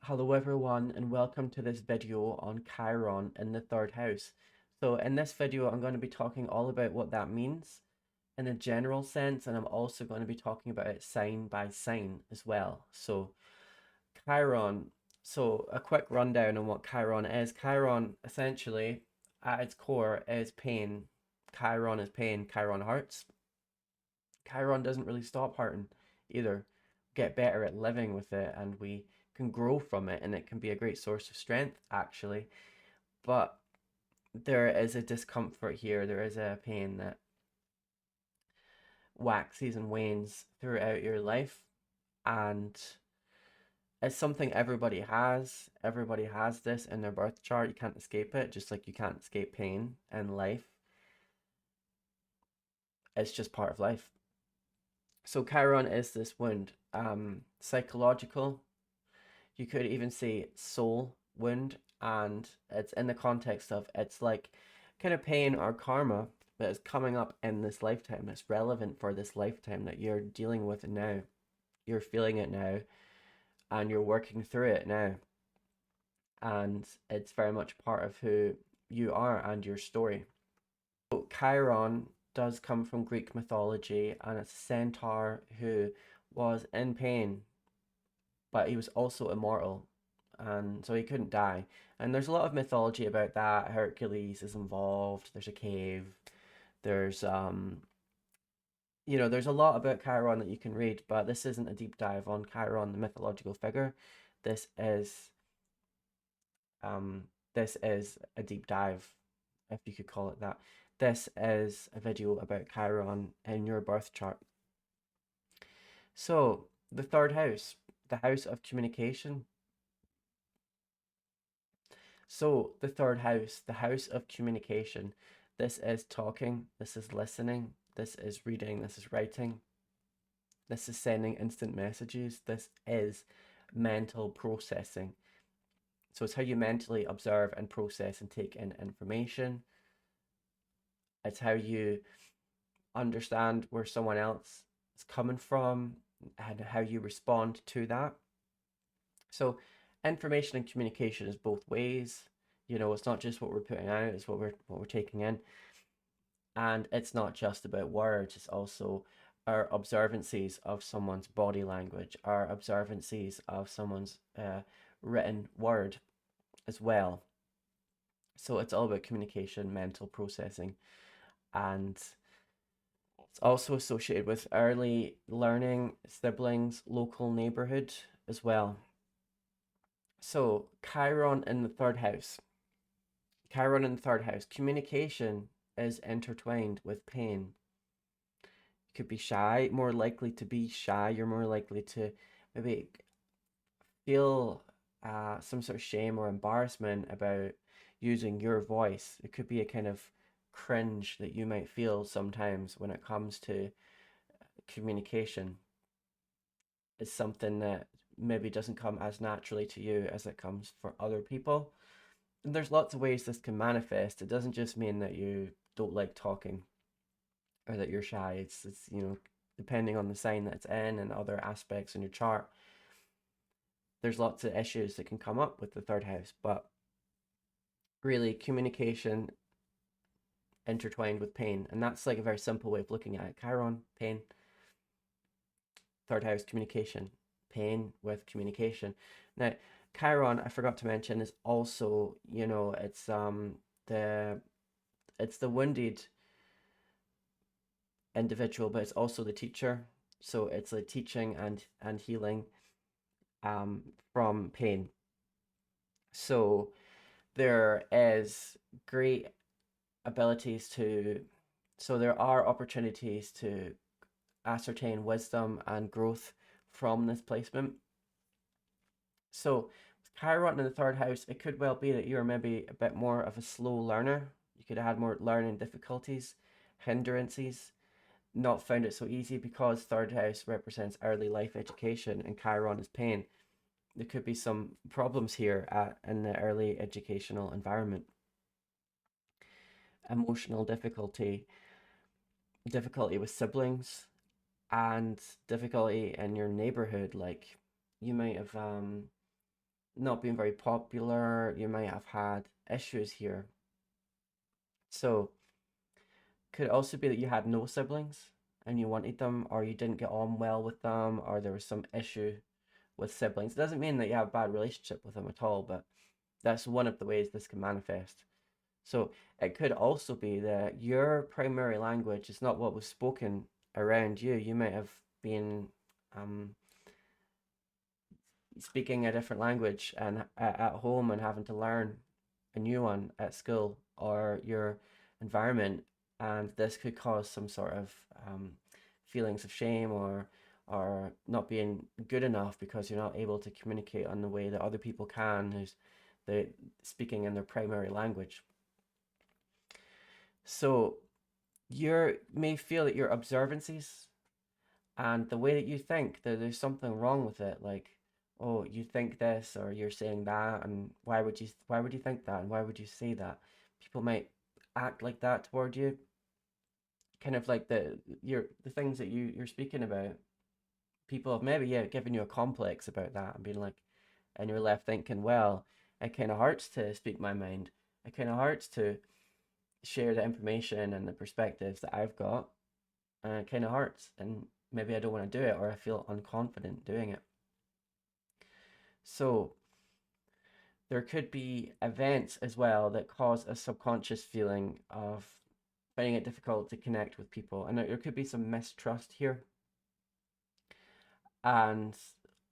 Hello everyone and welcome to this video on Chiron in the third house. So in this video I'm going to be talking all about what that means in a general sense, and I'm also going to be talking about it sign by sign as well. So Chiron, so a quick rundown on what Chiron is. Chiron essentially at its core is pain. Chiron is pain, Chiron hurts. Chiron doesn't really stop hurting either. Get better at living with it, and we can grow from it, and it can be a great source of strength actually. But there is a discomfort here, there is a pain that waxes and wanes throughout your life, and it's something everybody has this in their birth chart. You can't escape it, just like you can't escape pain in life. It's just part of life. So Chiron is this wound, psychological. You could even say soul wound, and it's in the context of it's like kind of pain or karma that is coming up in this lifetime. It's relevant for this lifetime that you're dealing with now. You're feeling it now, and you're working through it now. And it's very much part of who you are and your story. So Chiron does come from Greek mythology, and it's a centaur who was in pain, but he was also immortal, and so he couldn't die. And there's a lot of mythology about that. Hercules is involved. There's a cave. There's there's a lot about Chiron that you can read, but this isn't a deep dive on Chiron, the mythological figure. This is um this is a deep dive, if you could call it that. This is a video about Chiron in your birth chart. So the third house, the house of communication. So the third house, the house of communication. This is talking, this is listening, this is reading, this is writing, this is sending instant messages, this is mental processing. So it's how you mentally observe and process and take in information. It's how you understand where someone else is coming from and how you respond to that. So information and communication is both ways. It's not just what we're putting out, it's what we're taking in. And it's not just about words, it's also our observancies of someone's body language, our observancies of someone's written word as well. So it's all about communication, mental processing, and it's also associated with early learning, siblings, local neighborhood as well. So Chiron in the third house. Chiron in the third house. Communication is intertwined with pain. You could be shy, more likely to be shy. You're more likely to maybe feel some sort of shame or embarrassment about using your voice. It could be a kind of cringe that you might feel sometimes when it comes to communication. It's something that maybe doesn't come as naturally to you as it comes for other people. And there's lots of ways this can manifest. It doesn't just mean that you don't like talking or that you're shy. It's depending on the sign that it's in and other aspects in your chart, there's lots of issues that can come up with the third house. But really, communication intertwined with pain, and that's like a very simple way of looking at it. Chiron, pain. Third house, communication. Pain with communication. Now, Chiron, I forgot to mention, is also, the it's the wounded individual, but it's also the teacher. So it's like teaching and healing from pain. So there is great abilities to, so there are opportunities to ascertain wisdom and growth from this placement. So with Chiron in the third house, it could well be that you're maybe a bit more of a slow learner. You could have had more learning difficulties, hindrances, not found it so easy because third house represents early life education and Chiron is pain. There could be some problems here in the early educational environment. Emotional difficulty with siblings, and difficulty in your neighborhood. Like you might have not being very popular. You might have had issues here. So could also be that you had no siblings and you wanted them, or you didn't get on well with them, or there was some issue with siblings. It doesn't mean that you have a bad relationship with them at all, but that's one of the ways this can manifest. So it could also be that your primary language is not what was spoken around you. You might have been um, speaking a different language and at home and having to learn a new one at school or your environment, and this could cause some sort of feelings of shame or not being good enough because you're not able to communicate on the way that other people can, who's the speaking in their primary language. So you may feel that your observances and the way that you think that there's something wrong with it, like, oh, you think this or you're saying that, and why would you think that and why would you say that? People might act like that toward you, kind of like the things that you're speaking about. People have maybe, yeah, given you a complex about that and being like, and you're left thinking, well, it kind of hurts to speak my mind. It kind of hurts to share the information and the perspectives that I've got, and it kind of hurts, and maybe I don't want to do it, or I feel unconfident doing it. So there could be events as well that cause a subconscious feeling of finding it difficult to connect with people, and there could be some mistrust here, and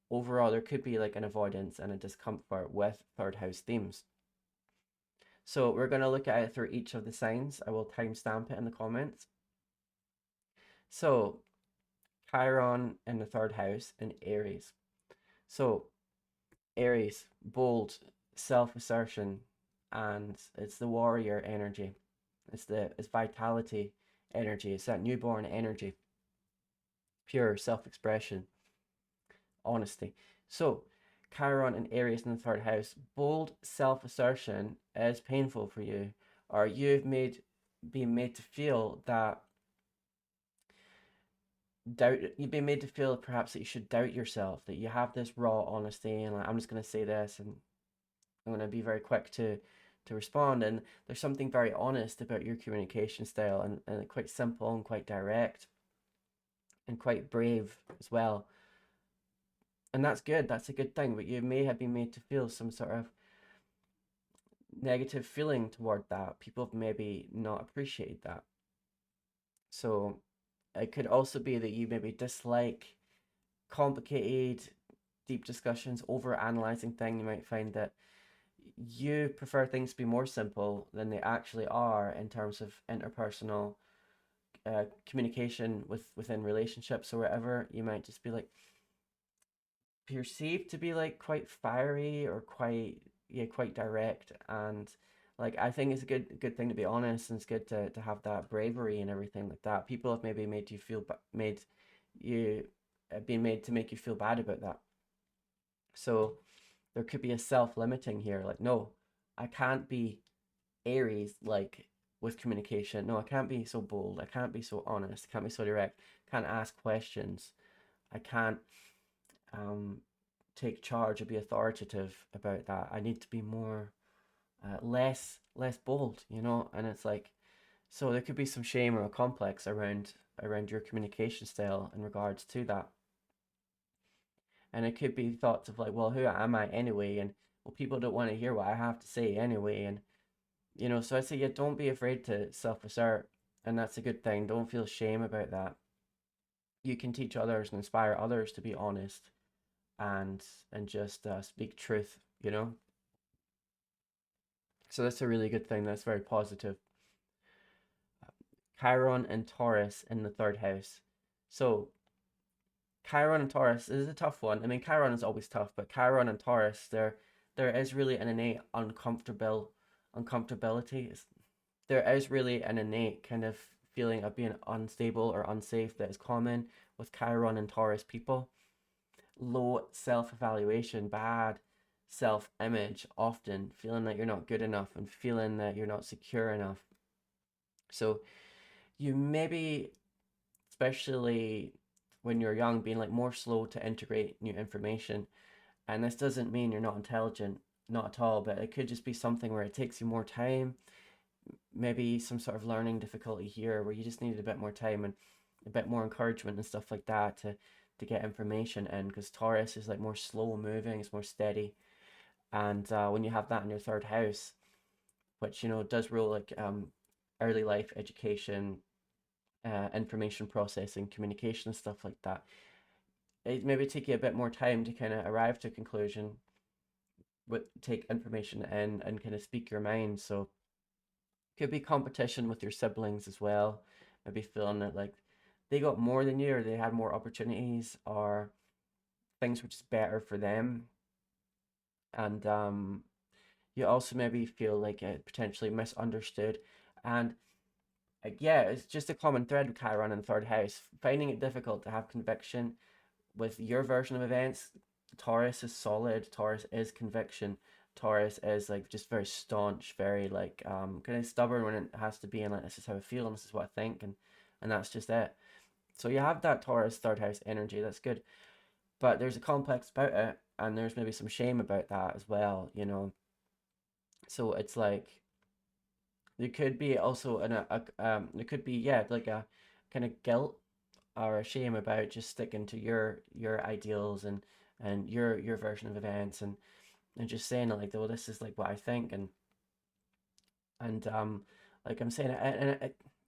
overall there could be like an avoidance and a discomfort with third house themes. So we're going to look at it through each of the signs. I will timestamp it in the comments. So Chiron in the third house in Aries. So Aries, bold, self-assertion, and it's the warrior energy. It's vitality energy. It's that newborn energy, pure self-expression, honesty. So Chiron and Aries in the third house, bold self-assertion is painful for you, or been made to feel that you've been made to feel perhaps that you should doubt yourself, that you have this raw honesty and like, I'm just going to say this and I'm going to be very quick to respond, and there's something very honest about your communication style, and quite simple and quite direct and quite brave as well, and that's good, that's a good thing, but you may have been made to feel some sort of negative feeling toward that. People have maybe not appreciated that. So it could also be that you maybe dislike complicated, deep discussions, over analyzing things. You might find that you prefer things to be more simple than they actually are in terms of interpersonal communication within relationships or whatever. You might just be like perceived to be like quite fiery or quite direct, and like I think it's a good thing to be honest, and it's good to have that bravery and everything like that. People have maybe made you feel made you been made to make you feel bad about that. So there could be a self-limiting here, like, no, I can't be Aries like with communication. No, I can't be so bold. I can't be so honest. I can't be so direct. I can't ask questions. I can't um take charge or be authoritative about that. I need to be more less bold, and it's like, so there could be some shame or a complex around your communication style in regards to that. And it could be thoughts of like, well, who am I anyway? And well, people don't want to hear what I have to say anyway. And so I say, yeah, don't be afraid to self-assert, and that's a good thing. Don't feel shame about that. You can teach others and inspire others to be honest and just speak truth. So that's a really good thing. That's very positive. Chiron and Taurus in the third house. So Chiron and Taurus is a tough one. I mean, Chiron is always tough, but Chiron and Taurus, there is really an innate uncomfortability. There is really an innate kind of feeling of being unstable or unsafe that is common with Chiron and Taurus people. Low self-evaluation, bad self-image, often feeling that you're not good enough and feeling that you're not secure enough. So you maybe, especially when you're young, being like more slow to integrate new information, And this doesn't mean you're not intelligent, not at all, but it could just be something where it takes you more time, maybe some sort of learning difficulty here where you just needed a bit more time and a bit more encouragement and stuff like that to get information in, because Taurus is like more slow moving, it's more steady. And when you have that in your third house, which does rule like early life education, information processing, communication, and stuff like that, it maybe take you a bit more time to kind of arrive to a conclusion, with take information in and kind of speak your mind. So could be competition with your siblings as well. Maybe feeling that like they got more than you, or they had more opportunities, or things were just better for them. And you also maybe feel like it potentially misunderstood. And yeah, it's just a common thread with Chiron in the third house, finding it difficult to have conviction with your version of events. Taurus is solid. Taurus is conviction. Taurus is like just very staunch, very like kind of stubborn when it has to be, and like this is how I feel and this is what I think, and that's just it. So you have that Taurus third house energy. That's good, but there's a complex about it, and there's maybe some shame about that as well. So it's like there could be also there could be, yeah, like a kind of guilt or a shame about just sticking to your ideals and your version of events, and just saying it like, well, this is like what I think, and like I'm saying,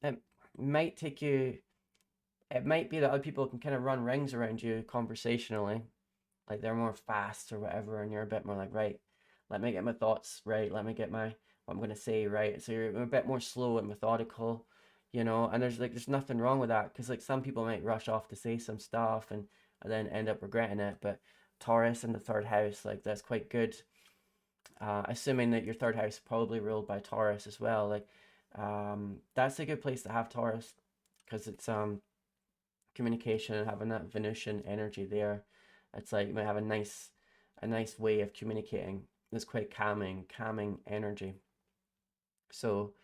it might take you. It might be that other people can kind of run rings around you conversationally, like they're more fast or whatever, and you're a bit more like, right, let me get my thoughts right, let me get my what I'm gonna say right. So you're a bit more slow and methodical. And there's nothing wrong with that, because like some people might rush off to say some stuff and then end up regretting it. But Taurus in the third house, like that's quite good. Assuming that your third house is probably ruled by Taurus as well, like that's a good place to have Taurus, because it's communication and having that Venusian energy there. It's like you might have a nice way of communicating. It's quite calming energy. So,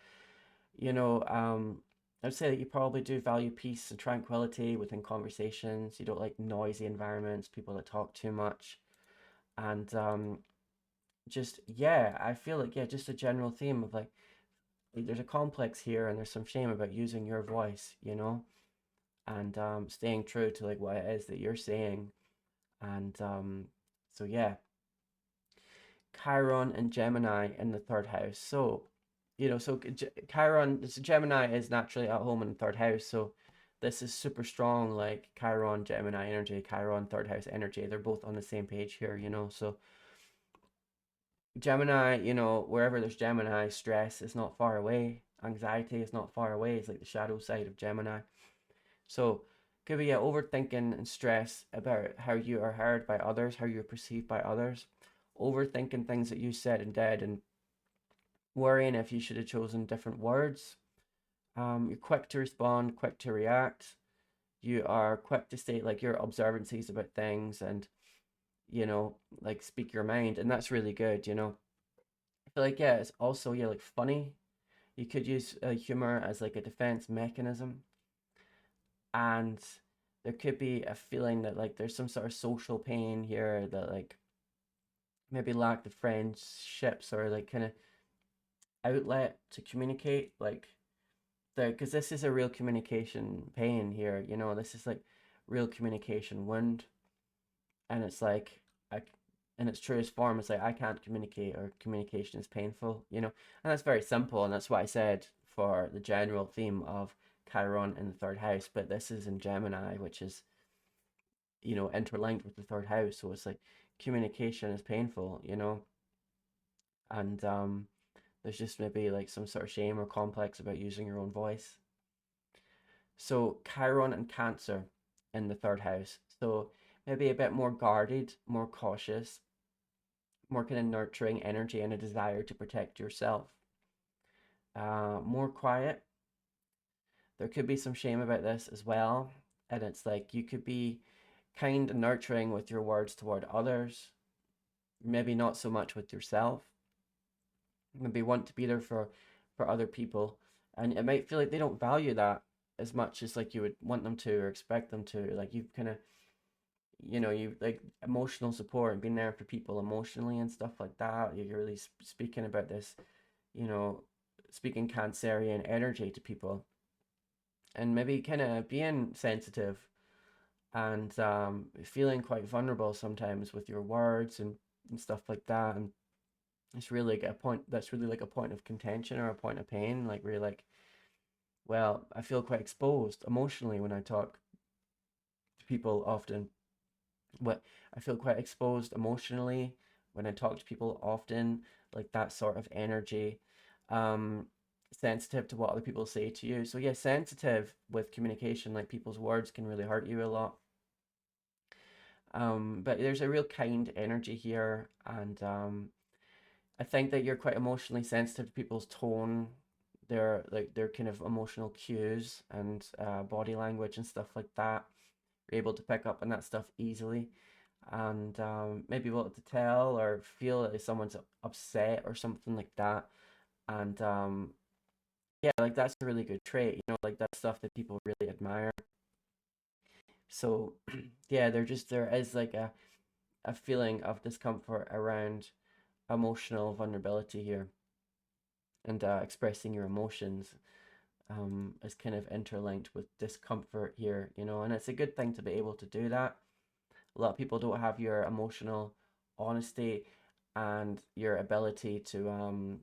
I'd say that you probably do value peace and tranquility within conversations. You don't like noisy environments, people that talk too much. And just, yeah, I feel like, yeah, just a general theme of like, there's a complex here and there's some shame about using your voice, and staying true to like what it is that you're saying. And so, yeah, Chiron and Gemini in the third house. So Chiron, so Gemini is naturally at home in the third house. So this is super strong, like Chiron, Gemini energy, Chiron, third house energy. They're both on the same page here. So Gemini, wherever there's Gemini, stress is not far away. Anxiety is not far away. It's like the shadow side of Gemini. So could be, yeah, overthinking and stress about how you are heard by others, how you're perceived by others, overthinking things that you said and did, and worrying if you should have chosen different words. You're quick to respond, quick to react. You are quick to state like your observancies about things, and like speak your mind, and that's really good. I feel like, yeah, it's also, yeah, like funny. You could use humor as like a defense mechanism, and there could be a feeling that like there's some sort of social pain here, that like maybe lack the friendships or like kind of outlet to communicate, like because this is a real communication pain here. This is like real communication wound, and it's like I, in its truest form, it's like I can't communicate, or communication is painful. And that's very simple, and that's what I said for the general theme of Chiron in the third house. But this is in Gemini, which is interlinked with the third house, so it's like communication is painful. And there's just maybe like some sort of shame or complex about using your own voice. So Chiron and Cancer in the third house. So maybe a bit more guarded, more cautious, more kind of nurturing energy, and a desire to protect yourself. More quiet. There could be some shame about this as well. And it's like you could be kind and nurturing with your words toward others, maybe not so much with yourself. Maybe want to be there for other people, and it might feel like they don't value that as much as like you would want them to or expect them to. Like you've kind of you know, you like emotional support and being there for people emotionally and stuff like that. You're really speaking about this, you know, speaking Cancerian energy to people, and maybe kind of being sensitive and feeling quite vulnerable sometimes with your words and stuff like that. And it's really like a point that's really like a point of contention or a point of pain, like where you're like, well, I feel quite exposed emotionally when I talk to people often. What I feel quite exposed emotionally when I talk to people often, like that sort of energy. Um, sensitive to what other people say to you. So yeah, sensitive with communication, like people's words can really hurt you a lot. But there's a real kind energy here, and I think that you're quite emotionally sensitive to people's tone, their kind of emotional cues and body language and stuff like that. You're able to pick up on that stuff easily, and maybe able to tell or feel if someone's upset or something like that. And yeah, like that's a really good trait, you know, like that's stuff that people really admire. So yeah, there is like a feeling of discomfort around emotional vulnerability here, and expressing your emotions is kind of interlinked with discomfort here, you know, and it's a good thing to be able to do that. A lot of people don't have your emotional honesty and your ability to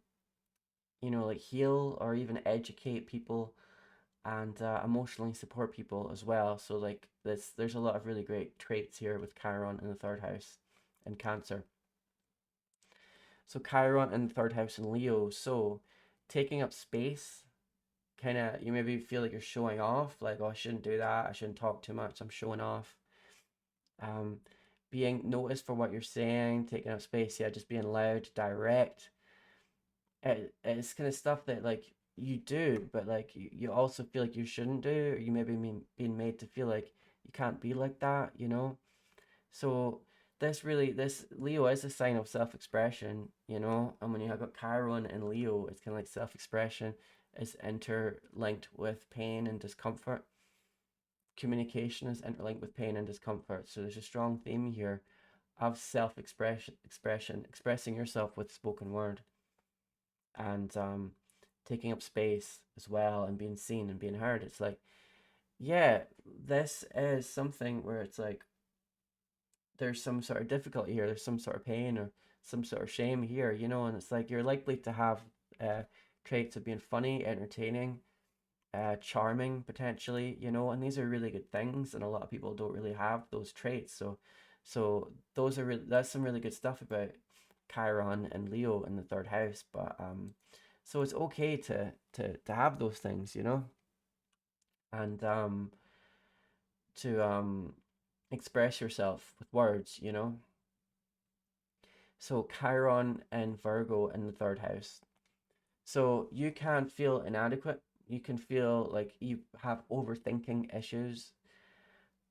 you know, like heal or even educate people and emotionally support people as well. So like this, there's a lot of really great traits here with Chiron in the third house and Cancer. So Chiron in the third house in Leo. So taking up space, kind of, you maybe feel like you're showing off, like, oh, I shouldn't do that. I shouldn't talk too much. I'm showing off. Um, being noticed for what you're saying, taking up space, yeah, just being loud, direct. It's kind of stuff that like you do, but like you also feel like you shouldn't do, or you maybe being made to feel like you can't be like that, you know? So this Leo is a sign of self-expression, you know? And when you have got Chiron and Leo, it's kind of like self-expression is interlinked with pain and discomfort. Communication is interlinked with pain and discomfort. So there's a strong theme here of expression, expressing yourself with spoken word, and taking up space as well and being seen and being heard. It's like, yeah, this is something where it's like there's some sort of difficulty here, there's some sort of pain or some sort of shame here, you know, and it's like you're likely to have uh, traits of being funny, entertaining, charming potentially, you know, and these are really good things, and a lot of people don't really have those traits. So those are that's some really good stuff about Chiron and Leo in the third house. But so it's okay to have those things, you know, and to express yourself with words, you know. So Chiron and Virgo in the third house. So you can feel inadequate. You can feel like you have overthinking issues.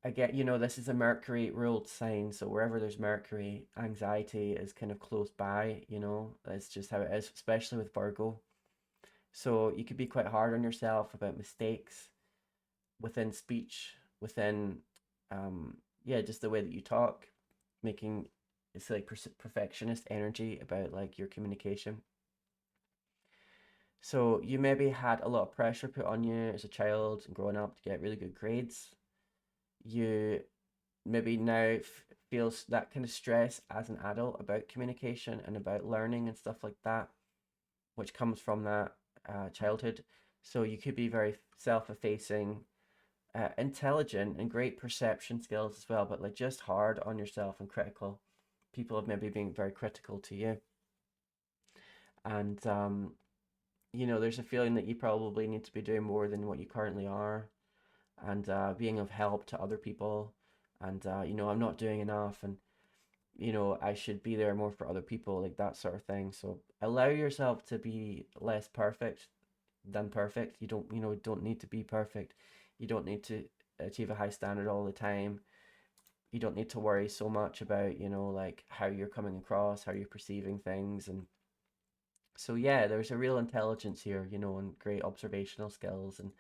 Again, you know, this is a Mercury ruled sign, so wherever there's Mercury, anxiety is kind of close by, you know, that's just how it is, especially with Virgo. So you could be quite hard on yourself about mistakes within speech, within, yeah, just the way that you talk, making it's like perfectionist energy about like your communication. So you maybe had a lot of pressure put on you as a child and growing up to get really good grades. You maybe now feels that kind of stress as an adult about communication and about learning and stuff like that, which comes from that childhood. So you could be very self-effacing, intelligent, and great perception skills as well, but like just hard on yourself and critical. People have maybe been very critical to you, and you know, there's a feeling that you probably need to be doing more than what you currently are, and being of help to other people, and you know, I'm not doing enough, and you know, I should be there more for other people, like that sort of thing. So allow yourself to be less perfect than perfect. You don't, you know, don't need to be perfect. You don't need to achieve a high standard all the time. You don't need to worry so much about, you know, like how you're coming across, how you're perceiving things. And so, yeah, there's a real intelligence here, you know, and great observational skills. And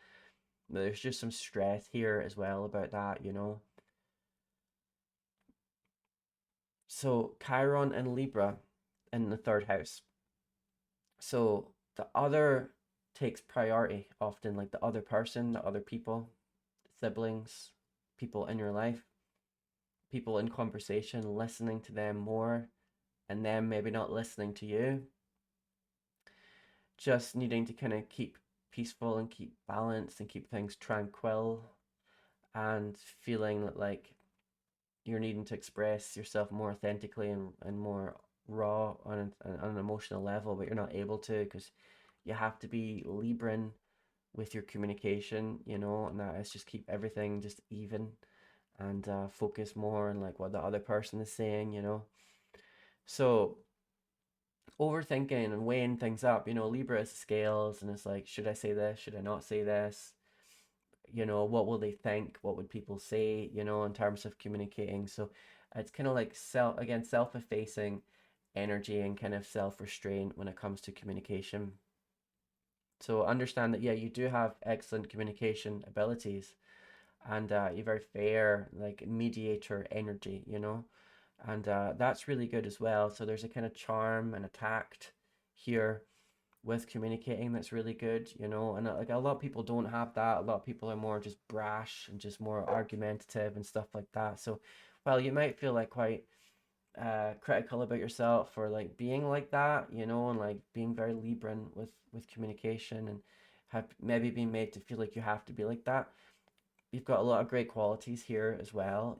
there's just some stress here as well about that, you know. So Chiron and Libra in the third house. So the other takes priority often, like the other person, the other people, siblings, people in your life, people in conversation, listening to them more, and them maybe not listening to you. Just needing to kind of keep peaceful and keep balanced and keep things tranquil, and feeling that like you're needing to express yourself more authentically and more raw on an emotional level, but you're not able to because you have to be Libran with your communication, and that is just keep everything just even, and focus more on like what the other person is saying. So overthinking and weighing things up, Libra is scales, and it's like, should I say this? Should I not say this? What will they think? What would people say, in terms of communicating? So it's kind of like self-effacing energy and kind of self-restraint when it comes to communication. So understand that, yeah, you do have excellent communication abilities, and you're very fair, like mediator energy. And that's really good as well. So there's a kind of charm and a tact here with communicating that's really good. And like a lot of people don't have that. A lot of people are more just brash and just more argumentative and stuff like that. So while you might feel like quite critical about yourself for like being like that, and like being very Libran with communication, and have maybe been made to feel like you have to be like that, you've got a lot of great qualities here as well.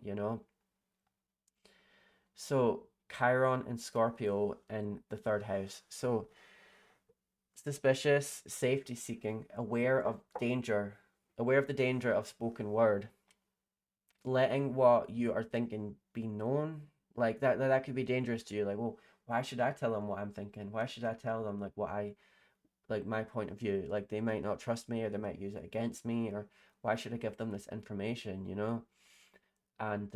So Chiron and Scorpio in the third house. So suspicious, safety seeking, aware of the danger of spoken word, letting what you are thinking be known. Like that could be dangerous to you. Like, well, why should I tell them what I'm thinking? Why should I tell them like what I like my point of view? Like they might not trust me, or they might use it against me, or why should I give them this information? And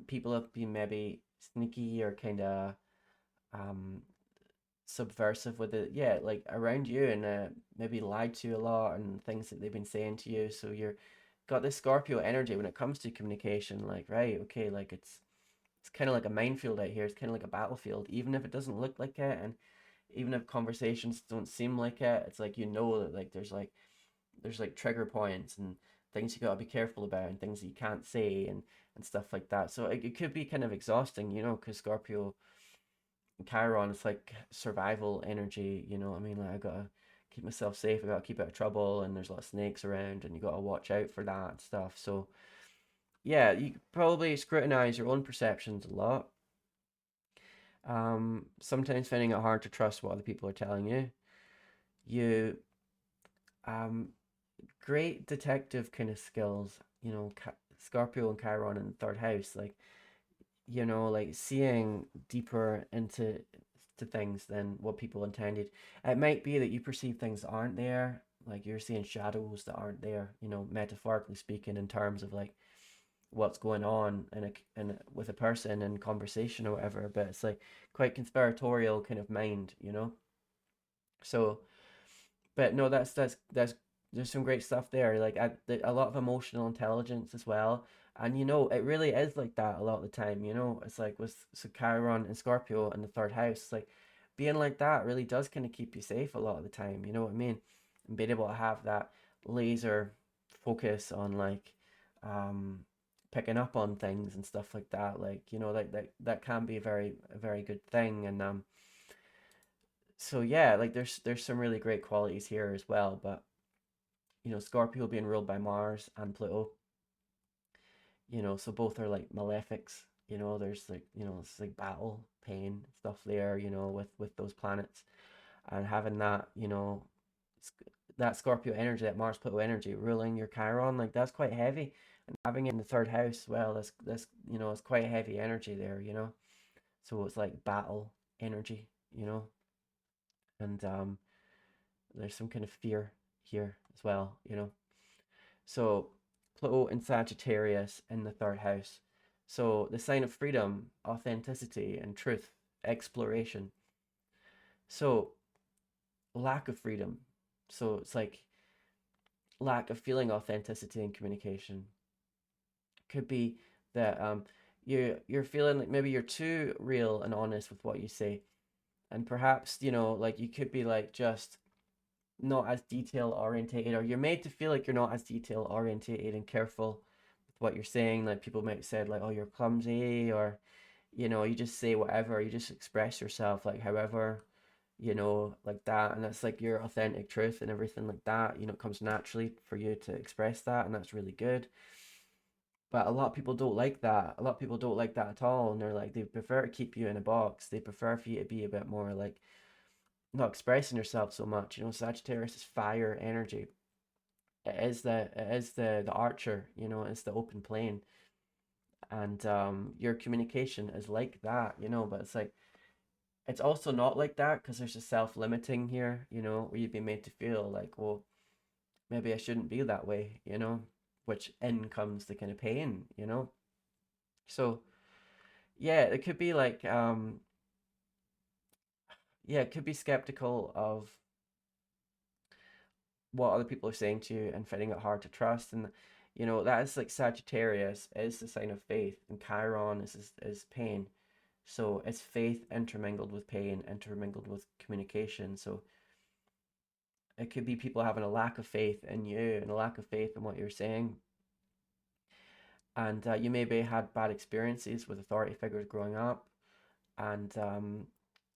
people have been maybe sneaky or kind of um subversive with it, yeah, like around you, and maybe lied to you a lot, and things that they've been saying to you. So you're got this Scorpio energy when it comes to communication, like, right, okay, like it's kind of like a minefield out here. It's kind of like a battlefield, even if it doesn't look like it, and even if conversations don't seem like it. It's like, that like there's like trigger points and things you got to be careful about, and things that you can't say, and stuff like that. So it could be kind of exhausting, because Scorpio Chiron, it's like survival energy. I mean, like I gotta keep myself safe. I gotta keep out of trouble, and there's a lot of snakes around, and you gotta watch out for that stuff. So yeah, you probably scrutinize your own perceptions a lot. Sometimes finding it hard to trust what other people are telling you. You um great detective kind of skills. Scorpio and Chiron in the third house, like like seeing deeper into to things than what people intended. It might be that you perceive things that aren't there, like you're seeing shadows that aren't there, metaphorically speaking, in terms of like what's going on with a person in conversation or whatever. But it's like quite conspiratorial kind of mind. So, but no, that's there's some great stuff there. Like a lot of emotional intelligence as well. And it really is like that a lot of the time. It's like with so Chiron and Scorpio in the third house, like being like that really does kind of keep you safe a lot of the time. You know what I mean? And being able to have that laser focus on like um picking up on things and stuff like that. Like, that can be a very good thing. And so yeah, like there's some really great qualities here as well. But Scorpio being ruled by Mars and Pluto, so both are like malefics. There's like, it's like battle, pain, stuff there, with those planets. And having that, that Scorpio energy, that Mars Pluto energy ruling your Chiron, like that's quite heavy. And having it in the third house, well, that's it's quite heavy energy there. So it's like battle energy. And there's some kind of fear here as well. So Pluto and Sagittarius in the third house. So the sign of freedom, authenticity, and truth, exploration. So lack of freedom. So it's like lack of feeling authenticity and communication. Could be that you're feeling like maybe you're too real and honest with what you say, and perhaps, you know, like you could be like just not as detail orientated, or you're made to feel like you're not as detail orientated and careful with what you're saying. Like people might say like, oh, you're clumsy, or you know, you just say whatever, you just express yourself like however, you know, like that, and that's like your authentic truth and everything like that. You know, it comes naturally for you to express that, and that's really good. But a lot of people don't like that. A lot of people don't like that at all, and they're like, they prefer to keep you in a box. They prefer for you to be a bit more like not expressing yourself so much. You know, Sagittarius is fire energy. It is the archer. You know, it's the open plane, and your communication is like that. You know, but it's like it's also not like that because there's a self-limiting here. You know, where you've been made to feel like, well, maybe I shouldn't be that way. You know, which in comes the kind of pain. You know, so yeah, it could be like yeah, it could be skeptical of what other people are saying to you and finding it hard to trust. And you know, that is like Sagittarius is the sign of faith, and Chiron is pain. So it's faith intermingled with pain, intermingled with communication. So it could be people having a lack of faith in you and a lack of faith in what you're saying. And you maybe had bad experiences with authority figures growing up, and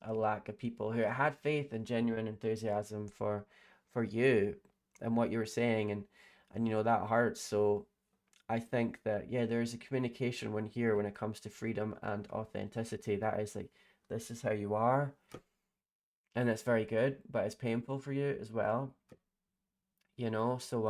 a lack of people who had faith and genuine enthusiasm for you and what you were saying, and you know that hurts. So I think that yeah, there's a communication when here when it comes to freedom and authenticity. That is like this is how you are, and it's very good, but it's painful for you as well. You know, so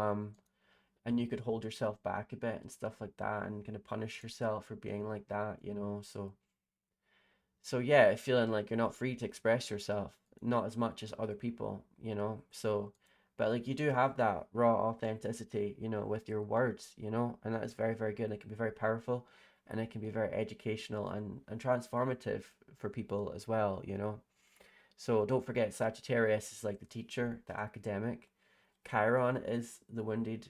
and you could hold yourself back a bit and stuff like that, and kind of punish yourself for being like that. You know, so yeah, feeling like you're not free to express yourself, not as much as other people, you know. So, but like you do have that raw authenticity, you know, with your words, you know, and that is very, very good. It can be very powerful, and it can be very educational and transformative for people as well, you know. So don't forget, Sagittarius is like the teacher, the academic. Chiron is the wounded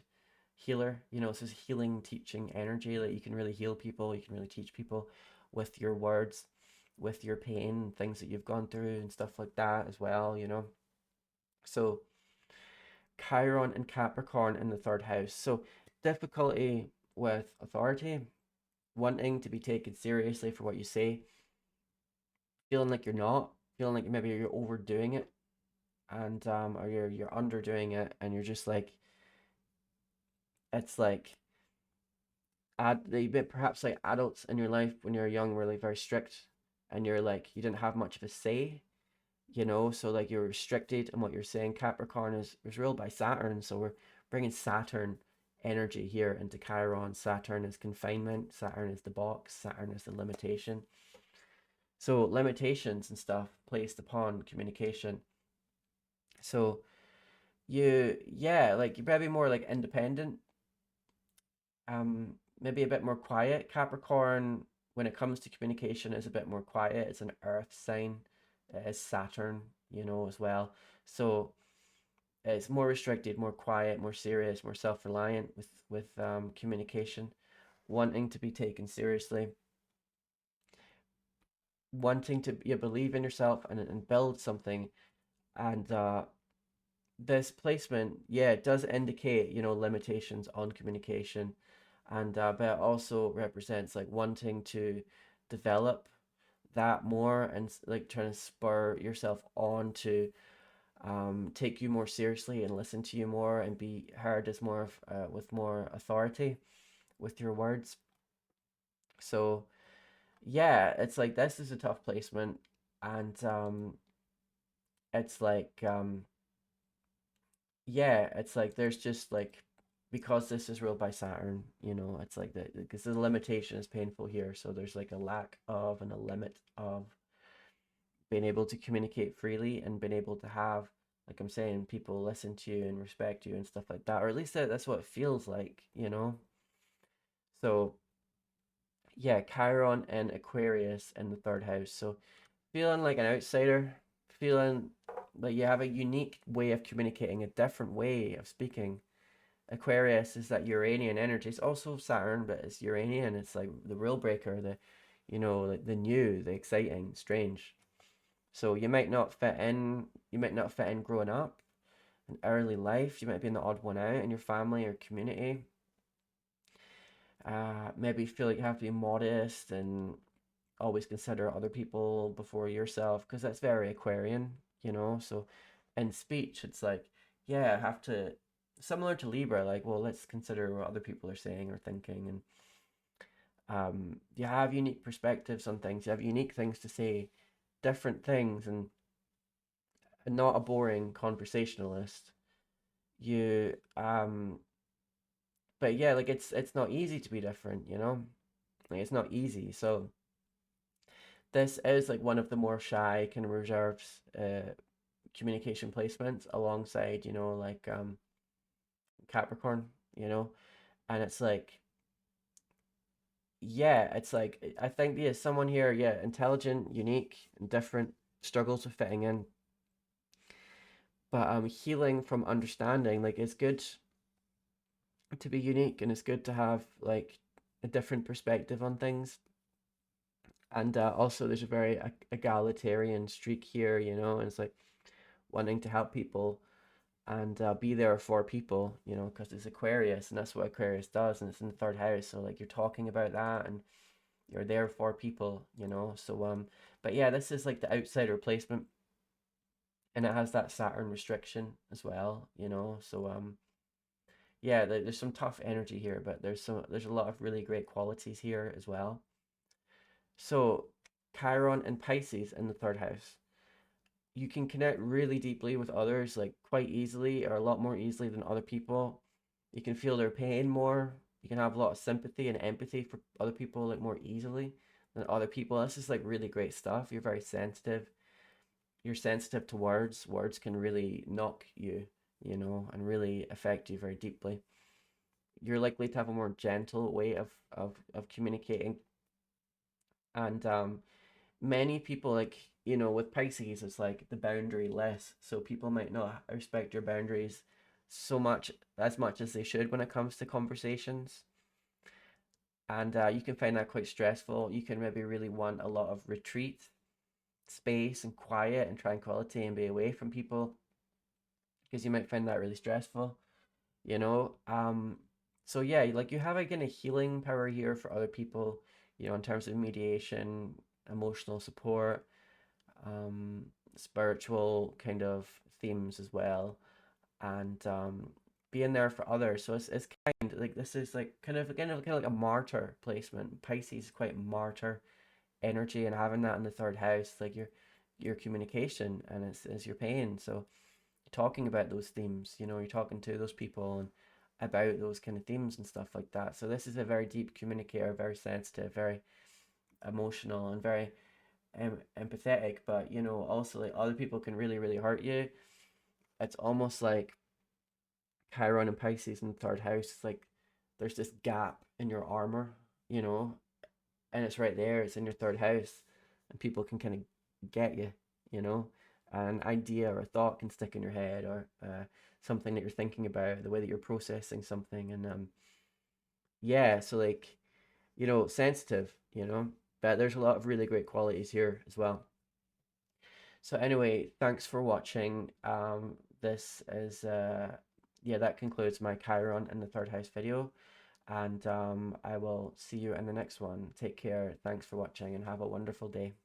healer, you know, it's this healing, teaching energy. Like you can really heal people, you can really teach people with your words, with your pain, things that you've gone through and stuff like that as well, you know. So Chiron and Capricorn in the third house. So difficulty with authority, wanting to be taken seriously for what you say, feeling like you're not, feeling like maybe you're overdoing it, and or you're underdoing it, and you're just like it's like they bit perhaps like adults in your life when you're young were like very strict, and you're like you didn't have much of a say, you know, so like you're restricted in what you're saying. Capricorn is ruled by Saturn, so we're bringing Saturn energy here into Chiron. Saturn is confinement, Saturn is the box, Saturn is the limitation. So limitations and stuff placed upon communication. So yeah, like you're probably more like independent, maybe a bit more quiet. Capricorn, when it comes to communication, is a bit more quiet. It's an earth sign. It is Saturn, you know, as well. So it's more restricted, more quiet, more serious, more self-reliant with communication, wanting to be taken seriously, wanting to believe in yourself and build something. And this placement, yeah, it does indicate, you know, limitations on communication, and but it also represents like wanting to develop that more, and like trying to spur yourself on to take you more seriously and listen to you more and be heard as more of with more authority with your words. So yeah, it's like this is a tough placement, and it's like yeah, it's like there's just like because this is ruled by Saturn, you know, it's like that because the limitation is painful here. So there's like a lack of and a limit of being able to communicate freely and being able to have, like I'm saying, people listen to you and respect you and stuff like that, or at least that's what it feels like, you know. So yeah, Chiron and Aquarius in the third house. So feeling like an outsider, feeling like you have a unique way of communicating, a different way of speaking, Aquarius is that Uranian energy. It's also Saturn, but it's Uranian. It's like the rule breaker, the, you know, like the new, the exciting, strange. So you might not fit in. You might not fit in growing up in early life. You might be in the odd one out in your family or community. Maybe you feel like you have to be modest and always consider other people before yourself, because that's very Aquarian, you know. So in speech, it's like, yeah, I have to, similar to Libra, like, well, let's consider what other people are saying or thinking, and you have unique perspectives on things. You have unique things to say, different things, and not a boring conversationalist. You but yeah, like it's not easy to be different, you know? Like it's not easy. So this is like one of the more shy kind of reserved communication placements alongside, you know, like Capricorn, you know? And it's like, yeah, it's like I think yeah, someone here, yeah, intelligent, unique, and different, struggles with fitting in. But healing from understanding, like it's good to be unique, and it's good to have like a different perspective on things. And also there's a very egalitarian streak here, you know, and it's like wanting to help people and be there for people, you know, because it's Aquarius and that's what Aquarius does, and it's in the third house. So like you're talking about that and you're there for people, you know. So but yeah, this is like the outside replacement, and it has that Saturn restriction as well, you know. So yeah, there's some tough energy here, but there's a lot of really great qualities here as well. So Chiron and Pisces in the third house, you can connect really deeply with others, like quite easily, or a lot more easily than other people. You can feel their pain more. You can have a lot of sympathy and empathy for other people like more easily than other people. This is like really great stuff. You're very sensitive. You're sensitive to words. Words can really knock you, you know, and really affect you very deeply. You're likely to have a more gentle way of communicating. And many people, like, you know, with Pisces it's like the boundary less, so people might not respect your boundaries so much as much as they should when it comes to conversations. And you can find that quite stressful. You can maybe really want a lot of retreat space and quiet and tranquility and be away from people, because you might find that really stressful, you know. So yeah, like you have a kind of healing power here for other people, you know, in terms of mediation, emotional support, um, spiritual kind of themes as well, and being there for others. So it's kind of like this is like kind of like a martyr placement. Pisces is quite martyr energy, and having that in the third house, like your communication, and it's your pain. So talking about those themes, you know, you're talking to those people and about those kind of themes and stuff like that. So this is a very deep communicator, very sensitive, very emotional, and very empathetic. But you know, also like other people can really really hurt you. It's almost like Chiron and Pisces in the third house. It's like there's this gap in your armor, you know, and it's right there. It's in your third house, and people can kind of get you, you know. An idea or a thought can stick in your head, or something that you're thinking about, the way that you're processing something, and yeah. So like, you know, sensitive, you know. But there's a lot of really great qualities here as well. So anyway, thanks for watching. This is yeah, that concludes my Chiron in the third house video, and I will see you in the next one. Take care. Thanks for watching and have a wonderful day.